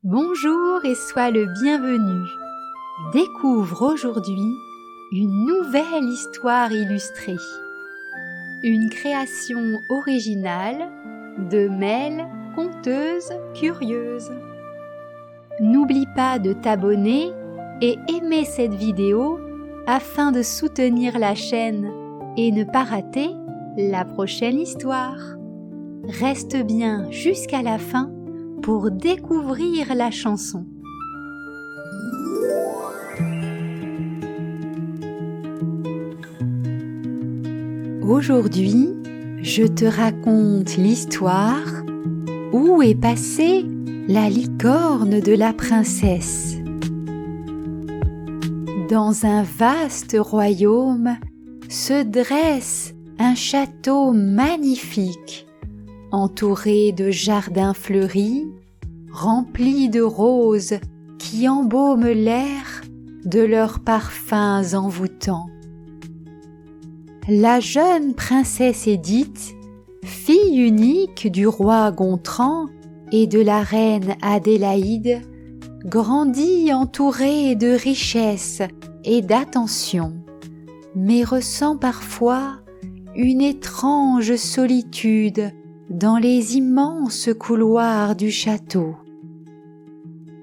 Bonjour et sois le bienvenu. Découvre aujourd'hui une nouvelle histoire illustrée. Une création originale de Mel, conteuse curieuse. N'oublie pas de t'abonner et aimer cette vidéo afin de soutenir la chaîne et ne pas rater la prochaine histoire. Reste bien jusqu'à la fin pour découvrir la chanson. Aujourd'hui, je te raconte l'histoire Où est passée la licorne de la princesse. Dans un vaste royaume se dresse un château magnifique, entouré de jardins fleuris, remplis de roses qui embaument l'air de leurs parfums envoûtants. La jeune princesse Édith, fille unique du roi Gontran et de la reine Adélaïde, grandit entourée de richesses et d'attention, mais ressent parfois une étrange solitude dans les immenses couloirs du château.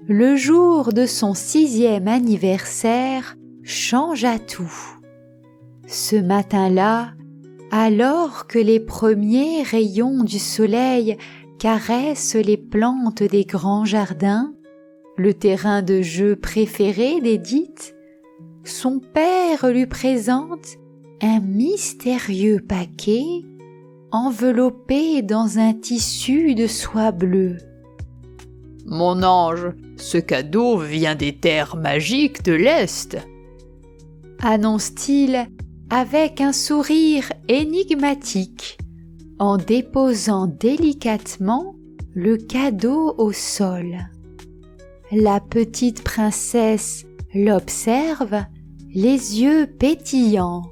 Le jour de son 6e anniversaire changea tout. Ce matin-là, alors que les premiers rayons du soleil caressent les plantes des grands jardins, le terrain de jeu préféré d'Édith, son père lui présente un mystérieux paquet enveloppé dans un tissu de soie bleue. « Mon ange, ce cadeau vient des terres magiques de l'Est !» annonce-t-il avec un sourire énigmatique, en déposant délicatement le cadeau au sol. La petite princesse l'observe, les yeux pétillants.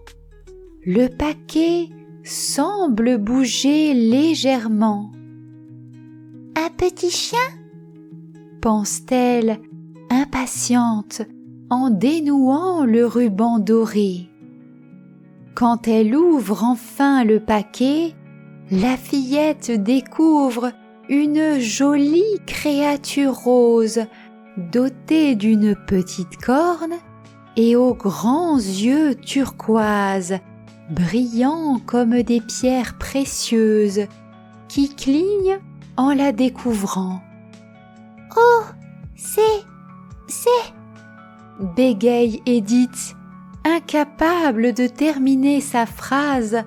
Le paquet semble bouger légèrement. « Un petit chien ?» pense-t-elle, impatiente, en dénouant le ruban doré. Quand elle ouvre enfin le paquet, la fillette découvre une jolie créature rose, dotée d'une petite corne et aux grands yeux turquoises, brillants comme des pierres précieuses, qui clignent en la découvrant. « Oh, c'est... bégaye Édith, incapable de terminer sa phrase,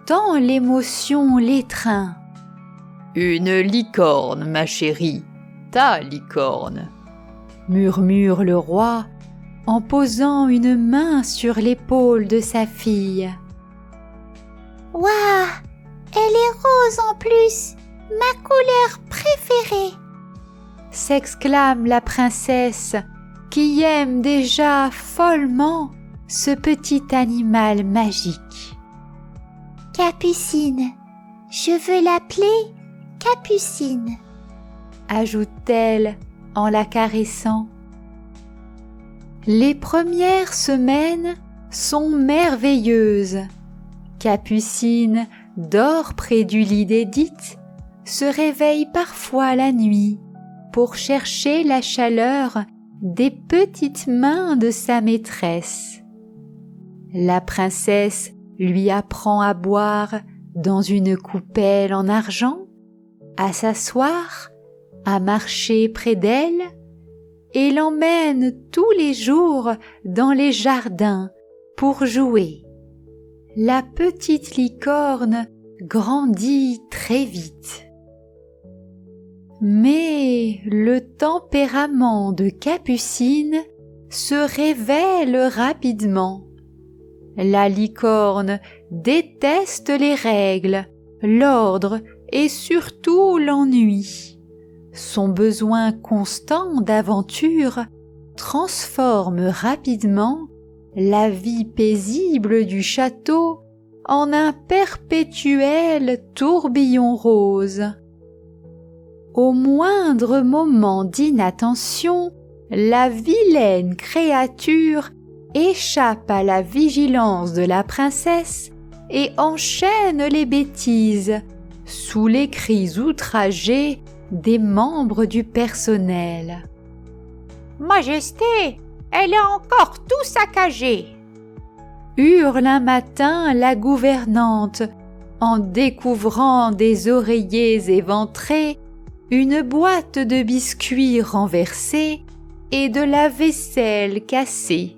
tant l'émotion l'étreint. « Une licorne, ma chérie, ta licorne !» murmure le roi en posant une main sur l'épaule de sa fille. « Waouh, elle est rose en plus, ma couleur préférée !» s'exclame la princesse qui aime déjà follement ce petit animal magique. « Capucine, je veux l'appeler Capucine !» ajoute-t-elle en la caressant. Les premières semaines sont merveilleuses. Capucine dort près du lit d'Édith, se réveille parfois la nuit pour chercher la chaleur des petites mains de sa maîtresse. La princesse lui apprend à boire dans une coupelle en argent, à s'asseoir, à marcher près d'elle, et l'emmène tous les jours dans les jardins pour jouer. La petite licorne grandit très vite. Mais le tempérament de Capucine se révèle rapidement. La licorne déteste les règles, l'ordre et surtout l'ennui. Son besoin constant d'aventure transforme rapidement la vie paisible du château en un perpétuel tourbillon rose. Au moindre moment d'inattention, la vilaine créature échappe à la vigilance de la princesse et enchaîne les bêtises sous les cris outragés des membres du personnel. « Majesté, elle a encore tout saccagé !» hurle un matin la gouvernante en découvrant des oreillers éventrés, une boîte de biscuits renversée et de la vaisselle cassée.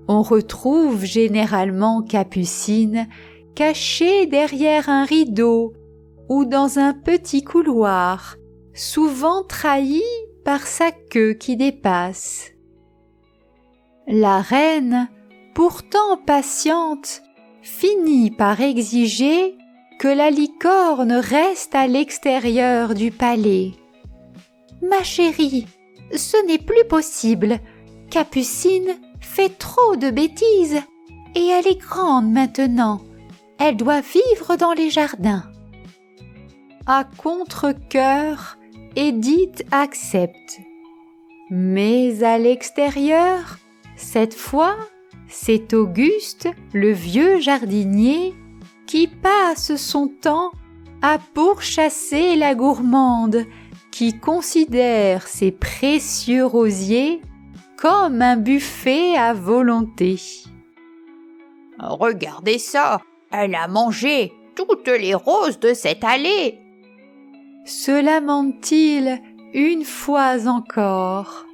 On retrouve généralement Capucine cachée derrière un rideau ou dans un petit couloir, souvent trahi par sa queue qui dépasse. La reine, pourtant patiente, finit par exiger que la licorne reste à l'extérieur du palais. « Ma chérie, ce n'est plus possible. Capucine fait trop de bêtises et elle est grande maintenant. Elle doit vivre dans les jardins. » À contre-cœur, Édith accepte. Mais à l'extérieur, cette fois, c'est Auguste, le vieux jardinier, qui passe son temps à pourchasser la gourmande qui considère ses précieux rosiers comme un buffet à volonté. « Regardez ça, elle a mangé toutes les roses de cette allée !» se lamente-t-il une fois encore.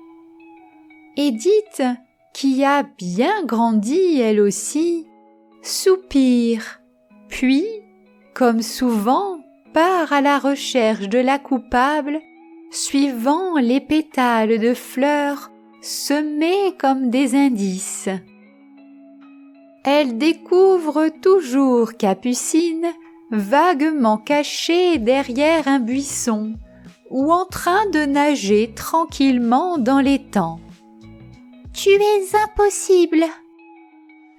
Édith, qui a bien grandi elle aussi, soupire, puis, comme souvent, part à la recherche de la coupable, suivant les pétales de fleurs semés comme des indices. Elle découvre toujours Capucine vaguement cachée derrière un buisson ou en train de nager tranquillement dans l'étang. « Tu es impossible !»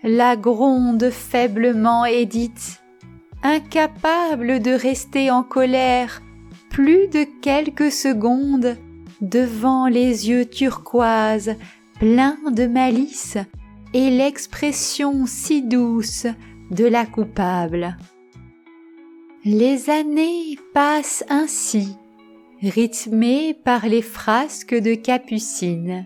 la gronde faiblement Édith, incapable de rester en colère plus de quelques secondes devant les yeux turquoises pleins de malice et l'expression si douce de la coupable. Les années passent ainsi, rythmées par les frasques de Capucine.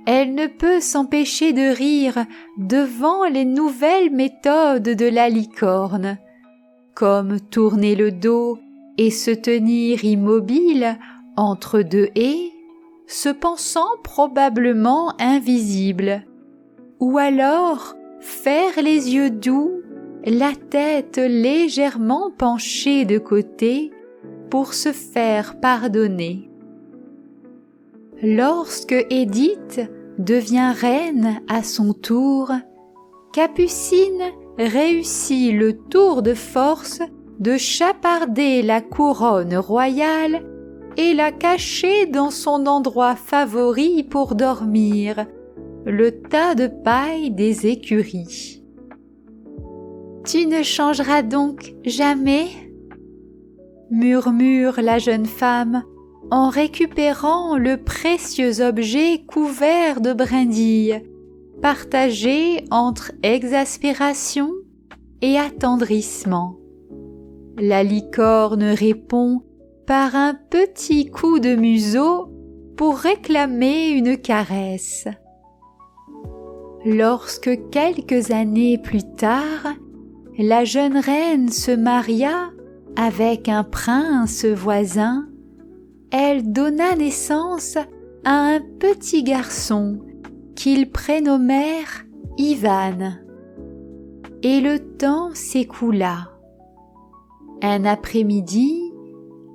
Elle ne peut s'empêcher de rire devant les nouvelles méthodes de la licorne, comme tourner le dos et se tenir immobile entre deux haies, se pensant probablement invisible, ou alors faire les yeux doux, la tête légèrement penchée de côté pour se faire pardonner. Lorsque Édith devient reine à son tour, Capucine réussit le tour de force de chaparder la couronne royale et la cacher dans son endroit favori pour dormir, le tas de paille des écuries. « Tu ne changeras donc jamais ?» murmure la jeune femme en récupérant le précieux objet couvert de brindilles, partagé entre exaspération et attendrissement. La licorne répond par un petit coup de museau pour réclamer une caresse. Lorsque quelques années plus tard, la jeune reine se maria avec un prince voisin, elle donna naissance à un petit garçon qu'ils prénommèrent Ivan. Et le temps s'écoula. Un après-midi,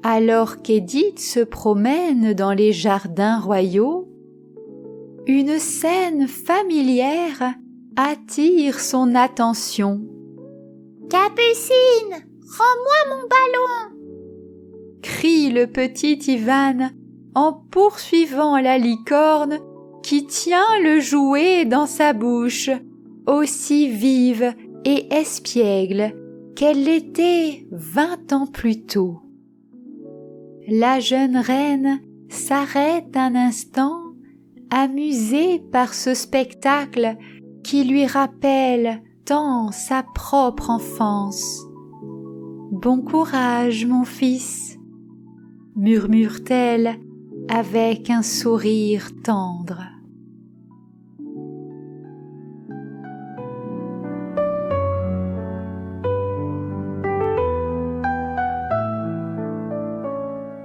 alors qu'Édith se promène dans les jardins royaux, une scène familière attire son attention. « Capucine, rends-moi mon ballon !» crie le petit Ivan en poursuivant la licorne qui tient le jouet dans sa bouche, aussi vive et espiègle qu'elle l'était 20 ans plus tôt. La jeune reine s'arrête un instant, amusée par ce spectacle qui lui rappelle tant sa propre enfance. « Bon courage, mon fils !» murmure-t-elle avec un sourire tendre.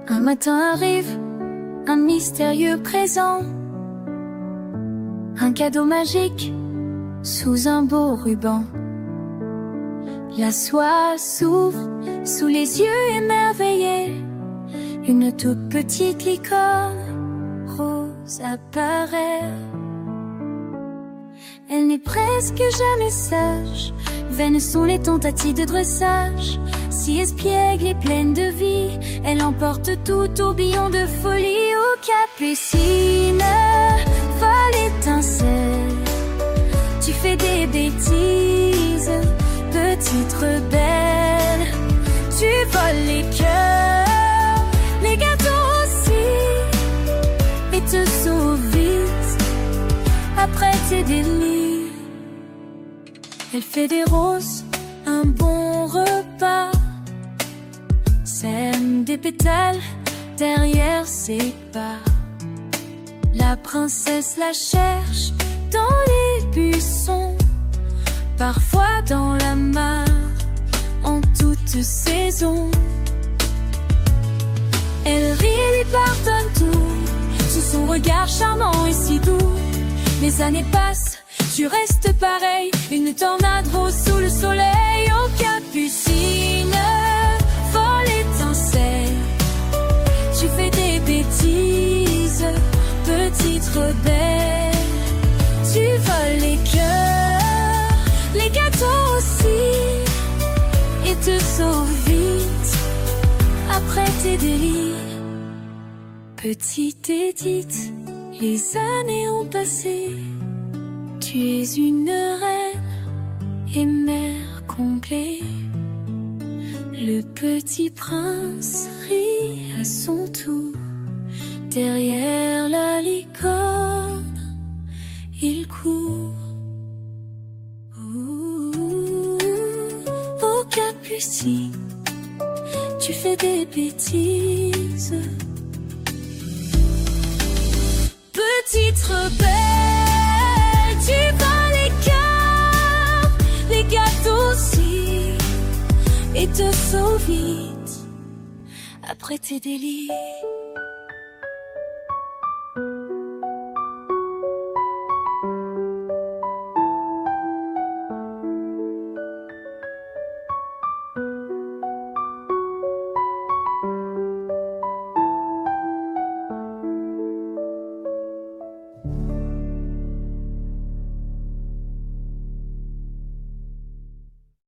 Un matin arrive un mystérieux présent, un cadeau magique sous un beau ruban. La soie s'ouvre sous les yeux émerveillés, une toute petite licorne rose apparaît. Elle n'est presque jamais sage, vaines sont les tentatives de dressage. Si espiègle et pleine de vie, elle emporte tout tourbillon de folie. Aux capucines, folle étincelle, tu fais des bêtises, petite rebelle. Tu voles les cœurs, les gâteaux aussi, et te sauves vite après tes délires. Elle fait des roses un bon repas, sème des pétales derrière ses pas. La princesse la cherche dans les buissons, parfois dans la mare, en toute saison. Elle rit et lui pardonne tout, sous son regard charmant et si doux. Les années passent, tu restes pareil, une tornade rose sous le soleil. Aux capucines, folle étincelle, tu fais des bêtises, petite rebelle. Tu voles les cœurs, les gâteaux aussi, et te sauves vite après tes délires. Petite Édith, les années ont passé, tu es une reine et mère comblée. Le petit prince rit à son tour, derrière la licorne, il court. Aux capucines, tu fais des bêtises, petite rebelle. Tu voles les cœurs, les gâteaux aussi, et te sauves vite après tes délires.